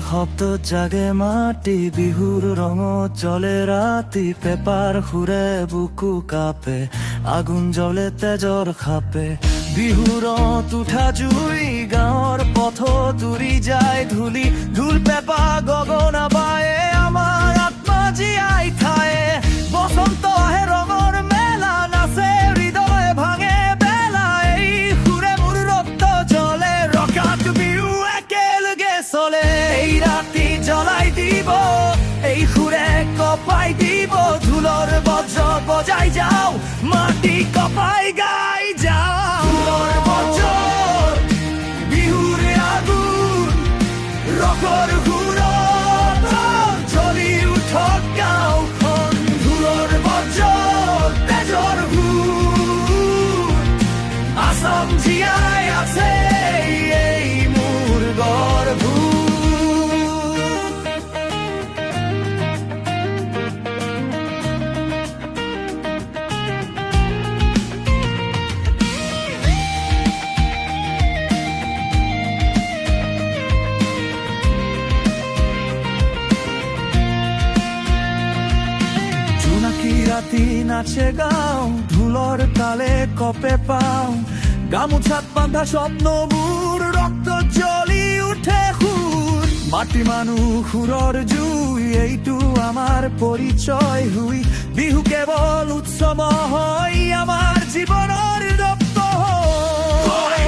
শব্দ জাগে মাটি বিহুৰ ৰঙত জ্বলে ৰাতি পেপাৰ সুৰে বুকু কাপে আগুন জ্বলে তেজৰ খাপে বিহুৰত উঠা জুই গাঁৱৰ পথত উৰি যায় ধূলি ঢোল পেপা গগনা বায়ে আমাৰ আত্মা জীয়াই ঠায়ে বসন্ত আহে ৰঙৰ মেলা নাচে হৃদয় ভাঙে বেলা এই সুৰে মোৰ ৰক্ত জ্বলে ৰকাত বিহু একেলগে চলে এই ৰাতি জ্বলাই দিব এই সুৰে কপাই দিব ঢোলৰ বজ্ৰ বজাই যাও মাটি কপাই গাই যাও ঢোলৰ বজ্ৰ বিহুৰ আগুন ৰকৰ সুৰত জ্বলি উঠক গাঁওখন ঢোলৰ বজ্ৰ তেজৰ সুৰ আসাম জীয়াই আছে এই মোৰ গৰ্ভ ৰাতি নাচে গাঁও ঢোলৰ তালে কপে পাওঁ গামোচাত বান্ধা স্বপ্নবোৰ ৰক্ত জ্বলি উঠে সুৰ মাটি মানুহ সুৰৰ জুই এইটো আমাৰ পৰিচয় হুই বিহু কেৱল উৎসৱ হয় আমাৰ জীৱনৰ ৰক্ত হয়